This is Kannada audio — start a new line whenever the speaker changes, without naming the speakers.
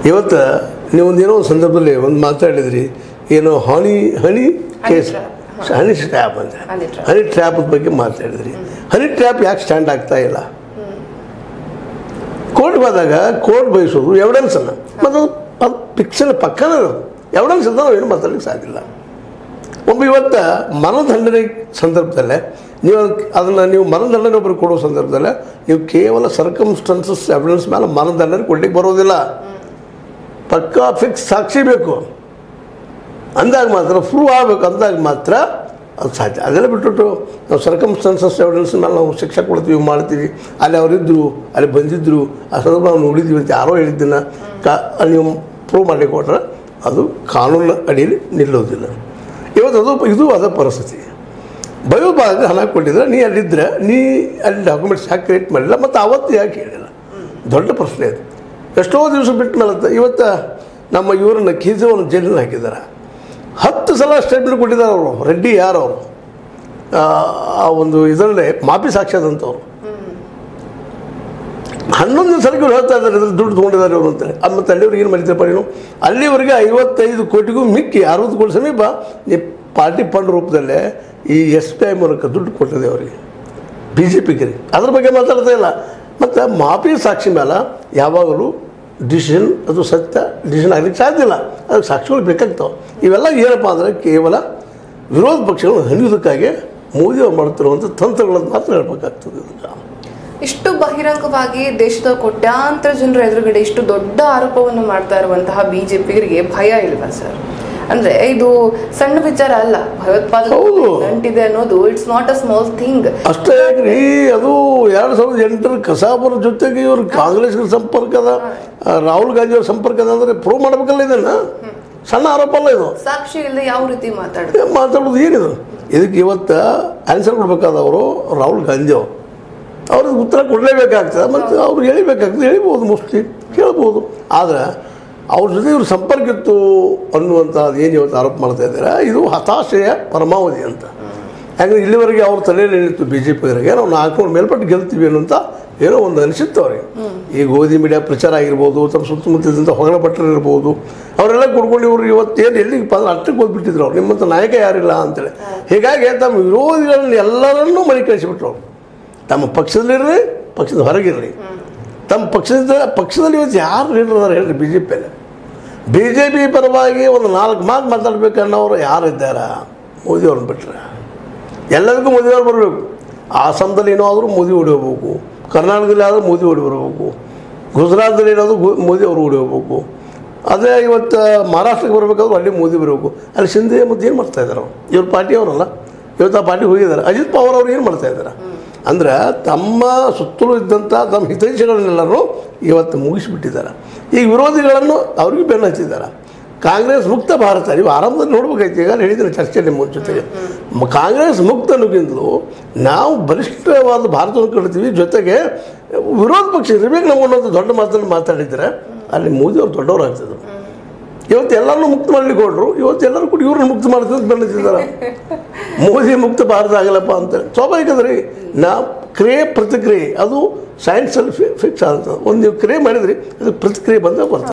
ಇವತ್ತು ನೀವು ಒಂದೇನೋ ಒಂದು ಸಂದರ್ಭದಲ್ಲಿ ಒಂದು ಮಾತಾಡಿದ್ರಿ, ಏನೋ ಹನಿ ಕೇಸ್, ಹನಿ ಟ್ರ್ಯಾಪ್ ಅಂತ, ಹನಿ ಟ್ರ್ಯಾಪ್ ಬಗ್ಗೆ ಮಾತಾಡಿದ್ರಿ. ಹನಿ ಟ್ರ್ಯಾಪ್ ಯಾಕೆ ಸ್ಟ್ಯಾಂಡ್ ಆಗ್ತಾ ಇಲ್ಲ? ಕೋರ್ಟ್ಗೆ ಹೋದಾಗ ಕೋರ್ಟ್ ಬಯಸೋದು ಎವಿಡೆನ್ಸನ್ನು, ಮತ್ತು ಅದು ಪಿಕ್ಚರ್ ಪಕ್ಕನೇ ಇರೋದು ಎವಿಡೆನ್ಸ್ ಅಂತ ನಾವು ಏನು ಮಾತಾಡಲಿಕ್ಕೆ ಸಾಧ್ಯ ಇಲ್ಲ. ಇವತ್ತು ಮರಣದಂಡನೆ ಸಂದರ್ಭದಲ್ಲೇ ನೀವು ಮರಣದಂಡನೆ ಒಬ್ಬರಿಗೆ ಕೊಡೋ ಸಂದರ್ಭದಲ್ಲೇ ನೀವು ಕೇವಲ ಸರ್ಕಮ್ಸ್ಟೆನ್ಸಸ್ ಎವಿಡೆನ್ಸ್ ಮೇಲೆ ಮರಣದಂಡನೆ ಕೊಡ್ಲಿಕ್ಕೆ ಬರೋದಿಲ್ಲ. ಪಕ್ಕಾ ಫಿಕ್ಸ್ ಸಾಕ್ಷಿ ಬೇಕು, ಅಂದಾಗ ಮಾತ್ರ ಪ್ರೂವ್ ಆಗಬೇಕು, ಅಂದಾಗ ಮಾತ್ರ ಅದು ಸಾಧ್ಯ. ಅದೆಲ್ಲ ಬಿಟ್ಬಿಟ್ಟು ನಾವು ಸರ್ಕಮ್ಸ್ಟೆನ್ಸಸ್ ಎವಿಡೆನ್ಸ್ ಮೇಲೆ ನಾವು ಶಿಕ್ಷೆ ಕೊಡ್ತೀವಿ, ಮಾಡ್ತೀವಿ, ಅಲ್ಲಿ ಅವರಿದ್ದರು, ಅಲ್ಲಿ ಬಂದಿದ್ದರು, ಆ ಸಂದರ್ಭ ನಾವು ನೋಡಿದ್ದೀವಿ ಅಂತ ಯಾರೋ ಹೇಳಿದ್ದನ್ನು ನೀವು ಪ್ರೂವ್ ಮಾಡಲಿಕ್ಕೆ ಕೊಟ್ಟರೆ ಅದು ಕಾನೂನು ಅಡಿಯಲ್ಲಿ ನಿಲ್ಲೋದಿಲ್ಲ. ಇವತ್ತು ಇದು ಅದ ಪರಿಸ್ಥಿತಿ. ಭಯೋತ್ಪಾದಕ ಹಣ ಕೊಟ್ಟಿದ್ರೆ ನೀ ಅಲ್ಲಿದ್ದರೆ ನೀ ಅಲ್ಲಿ ಡಾಕ್ಯುಮೆಂಟ್ಸ್ ಯಾಕೆ ಕ್ರಿಯೇಟ್ ಮಾಡಿಲ್ಲ, ಮತ್ತು ಅವತ್ತು ಯಾಕೆ ಹೇಳಿಲ್ಲ? ದೊಡ್ಡ ಪ್ರಶ್ನೆ ಅದು. ಎಷ್ಟೋ ದಿವಸ ಬಿಟ್ಟ ಮೇಲೆ ಇವತ್ತು ನಮ್ಮ ಇವರನ್ನು ಕೇಜ್ರಿವಾಲ್ ಜೈಲಿನಲ್ಲಿ ಹಾಕಿದ್ದಾರೆ. 10 ಸಲ ಸ್ಟೇಟ್ಮೆಂಟ್ ಕೊಟ್ಟಿದ್ದಾರೆ ಅವರು. ರೆಡ್ಡಿ ಯಾರು ಅವರು, ಆ ಒಂದು ಇದರಲ್ಲೇ ಮಾಪಿ ಸಾಕ್ಷ್ಯದಂಥವ್ರು 11 ಸಲಕ್ಕೆ ಇವ್ರು ಹೇಳ್ತಾ ಇದ್ದಾರೆ ಇದ್ರಲ್ಲಿ ದುಡ್ಡು ತೊಗೊಂಡಿದ್ದಾರೆ ಅವರು ಅಂತೇಳಿ. ಮತ್ತು ಅಲ್ಲಿವ್ರಿಗೆ ಏನು ಮಾಡಿದ್ರಪ್ಪ ನೀನು? ಅಲ್ಲಿವರೆಗೆ 55 ಕೋಟಿಗೂ ಮಿಕ್ಕಿ 60 ಕೋಟಿ ಸಮೀಪ ಈ ಪಾರ್ಟಿ ಫಂಡ್ ರೂಪದಲ್ಲೇ ಈ SBI ಮೂಲಕ ದುಡ್ಡು ಕೊಟ್ಟಿದೆ ಅವರಿಗೆ, BJPಗೆ. ಅದ್ರ ಬಗ್ಗೆ ಮಾತಾಡ್ತಾ ಇಲ್ಲ. ಮತ್ತು ಮಾಪಿ ಸಾಕ್ಷಿ ಮೇಲೆ ಯಾವಾಗಲೂ ಡಿಸಿಷನ್, ಅದು ಸತ್ಯ ಡಿಸಿಷನ್ ಆಗಲಿಕ್ಕೆ ಸಾಧ್ಯ ಇಲ್ಲ. ಅದಕ್ಕೆ ಸಾಕ್ಷಿಗಳು ಬೇಕಾಗ್ತಾವೆ. ಇವೆಲ್ಲ ಏನಪ್ಪ ಅಂದರೆ ಕೇವಲ ವಿರೋಧ ಪಕ್ಷಗಳು ಹಣಿಯೋದಕ್ಕಾಗಿ ಮೋದಿ ಅವರು ಮಾಡ್ತಿರುವಂಥ ತಂತ್ರಗಳನ್ನು ಮಾತ್ರ ಹೇಳಬೇಕಾಗ್ತದೆ. ಇದಕ್ಕೆ
ಇಷ್ಟು ಬಹಿರಂಗವಾಗಿ ದೇಶದ ಕೋಟ್ಯಾಂತರ ಜನರ ಎದುರುಗಡೆ ಇಷ್ಟು ದೊಡ್ಡ ಆರೋಪವನ್ನು ಮಾಡ್ತಾ ಇರುವಂತಹ BJPಗರಿಗೆ ಭಯ ಇಲ್ವಾ ಸರ್? ಅಂದ್ರೆ ಇದು ಸಣ್ಣ ವಿಚಾರ ಅಲ್ಲ, ಭಯೋತ್ಪಾದನೆ ನಂಟಿದೆ ಅನ್ನೋದು it's not a small thing.
ಅಷ್ಟೇ ಯಾಕ್ರಿ, ಅದು 2008 ಕಸಾಬರ ಜೊತೆಗೆ ಇವರು ಕಾಂಗ್ರೆಸ್ಗೆ ಸಂಪರ್ಕದ, ರಾಹುಲ್ ಗಾಂಧಿ ಅವ್ರ ಸಂಪರ್ಕದ ಅಂದರೆ ಪ್ರೂವ್ ಮಾಡಬೇಕಲ್ಲ. ಇದನ್ನ ಸಣ್ಣ ಆರೋಪ ಅಲ್ಲ ಇದು.
ಸಾಕ್ಷಿ ಇಲ್ಲದೆ ಯಾವ ರೀತಿ
ಮಾತಾಡೋದು ಏನಿದು? ಇದಕ್ಕೆ ಇವತ್ತು ಆನ್ಸರ್ ಕೊಡಬೇಕಾದವರು ರಾಹುಲ್ ಗಾಂಧಿ ಅವರು. ಅವ್ರಿಗೆ ಉತ್ತರ ಕೊಡಲೇಬೇಕಾಗ್ತದೆ, ಮತ್ತು ಅವ್ರು ಹೇಳಿಬೇಕಾಗ್ತದೆ. ಹೇಳ್ಬೋದು, ಮೋಸ್ಟ್ಲಿ ಕೇಳ್ಬೋದು. ಆದರೆ ಅವ್ರ ಜೊತೆ ಇವ್ರು ಸಂಪರ್ಕ ಇತ್ತು ಅನ್ನುವಂಥದ್ದು ಏನು ಇವತ್ತು ಆರೋಪ ಮಾಡ್ತಾ ಇದ್ದಾರೆ, ಇದು ಹತಾಶೆಯ ಪರಮಾವಧಿ ಅಂತ. ಯಾಕಂದರೆ ಇಲ್ಲಿವರೆಗೆ ಅವ್ರ ತಲೆಯಲ್ಲಿ ಏನಿತ್ತು BJPಗರಿಗೆ, ನಾವು 400 ಮೇಲ್ಪಟ್ಟು ಗೆಲ್ತೀವಿ ಅನ್ನೋಂಥ ಏನೋ ಒಂದು ಅನಿಸಿತ್ತು ಅವ್ರಿಗೆ. ಈ ಗೋಧಿ ಮೀಡಿಯಾ ಪ್ರಚಾರ ಆಗಿರ್ಬೋದು, ತಮ್ಮ ಸುತ್ತಮುತ್ತಲಿದ್ದಂಥ ಹೊಗಳ ಭಟ್ರು ಇರ್ಬೋದು, ಅವರೆಲ್ಲ ಕೊಡ್ಕೊಂಡು ಇವರು ಇವತ್ತೇನು ಎಲ್ಲಿಗೆ ಅಷ್ಟಕ್ಕೆ ಹೋಗ್ಬಿಟ್ಟಿದ್ರು ಅವ್ರು, ನಿಮ್ಮಂಥ ನಾಯಕ ಯಾರಿಲ್ಲ ಅಂತೇಳಿ. ಹೀಗಾಗಿ ತಮ್ಮ ವಿರೋಧಿಗಳನ್ನು ಎಲ್ಲರನ್ನೂ ಮನೆ ಕಳಿಸಿಬಿಟ್ರು ಅವರು. ತಮ್ಮ ಪಕ್ಷದಲ್ಲಿರ್ರಿ, ಪಕ್ಷದ ಹೊರಗಿರ್ರಿ, ತಮ್ಮ ಪಕ್ಷದಲ್ಲಿ ಇವತ್ತು ಯಾರು ಲೀಡರ್ ಅದಾರೆ ಹೇಳ್ರಿ? BJP ಪರವಾಗಿ ಒಂದು 4 ಮಾತು ಮಾತಾಡ್ಬೇಕನ್ನೋರು ಯಾರಿದ್ದಾರೆ? ಮೋದಿ ಅವ್ರನ್ನ ಬಿಟ್ಟರೆ ಎಲ್ಲದಕ್ಕೂ ಮೋದಿಯವ್ರು ಬರಬೇಕು. ಆಸಾಮದಲ್ಲಿ ಏನಾದರೂ ಮೋದಿ ಓಡಿ ಹೋಗ್ಬೇಕು, ಕರ್ನಾಟಕದಲ್ಲಿ ಆದರೂ ಮೋದಿ ಓಡಿ ಬರಬೇಕು, ಗುಜರಾತ್ದಲ್ಲಿ ಏನಾದರೂ ಮೋದಿ ಅವರು ಓಡಿ ಹೋಗ್ಬೇಕು. ಅದೇ ಇವತ್ತು ಮಹಾರಾಷ್ಟ್ರಕ್ಕೆ ಬರಬೇಕಾದ್ರೂ ಅಲ್ಲಿ ಮೋದಿ ಬರಬೇಕು. ಅಲ್ಲಿ ಶಿಂದೆ ಮತ್ತು ಏನು ಮಾಡ್ತಾಯಿದ್ದಾರೆ ಅವರು? ಇವ್ರ ಪಾರ್ಟಿಯವರಲ್ಲ, ಇವತ್ತು ಆ ಪಾರ್ಟಿಗೆ ಹೋಗಿದ್ದಾರೆ. ಅಜಿತ್ ಪವಾರ್ ಅವರು ಏನು ಮಾಡ್ತಾಯಿದ್ದಾರೆ ಅಂದರೆ ತಮ್ಮ ಸುತ್ತಲೂ ಇದ್ದಂಥ ತಮ್ಮ ಹಿತೈಷಿಗಳನ್ನೆಲ್ಲರೂ ಇವತ್ತು ಮುಗಿಸಿಬಿಟ್ಟಿದ್ದಾರೆ. ಈಗ ವಿರೋಧಿಗಳನ್ನು ಅವ್ರಿಗೆ ಬೆನ್ನು ಹಚ್ಚಿದ್ದಾರೆ. ಕಾಂಗ್ರೆಸ್ ಮುಕ್ತ ಭಾರತ ನೀವು ಆರಂಭದಲ್ಲಿ ನೋಡ್ಬೇಕಾಯ್ತು. ಈಗ ಹೇಳಿದ್ದೀನಿ ಚರ್ಚೆ ನಿಮ್ಮ ಜೊತೆಗೆ, ಕಾಂಗ್ರೆಸ್ ಮುಕ್ತ ಅನ್ನೋಕ್ಕಿಂತಲೂ ನಾವು ಬಲಿಷ್ಠವಾದ ಭಾರತವನ್ನು ಕಟ್ತೀವಿ. ಜೊತೆಗೆ ವಿರೋಧ ಪಕ್ಷ ಇರಬೇಕು ನಾವು ಅನ್ನೋದು ದೊಡ್ಡ ಮಾತನ್ನು ಮಾತಾಡಿದರೆ ಅಲ್ಲಿ ಮೋದಿ ಅವರು ದೊಡ್ಡವರಾಗ್ತಿದ್ರು. ಇವತ್ತು ಎಲ್ಲರನ್ನೂ ಮುಕ್ತ ಮಾಡಲಿಕ್ಕೆ ಹೊರಟರು. ಇವತ್ತು ಎಲ್ಲರೂ ಕೂಡ ಇವ್ರನ್ನ ಮುಕ್ತ ಮಾಡ್ತಿದ್ದು ಬೆಳೆದಿದ್ದಾರೆ. ಮೋದಿ ಮುಕ್ತ ಭಾರತ ಆಗಲ್ಲಪ್ಪ ಅಂತೇಳಿ ಸ್ವಾಭಾವಿಕದ್ರಿ. ನಾವು ಕ್ರಿಯೆ ಪ್ರತಿಕ್ರಿಯೆ ಅದು ಸೈನ್ಸಲ್ಲಿ ಫಿಕ್ಸ್ ಆಗ್ತದೆ. ಒಂದು ನೀವು ಕ್ರಿಯೆ ಮಾಡಿದ್ರಿ ಅದು ಪ್ರತಿಕ್ರಿಯೆ ಬಂದಾಗ ಬರ್ತದೆ.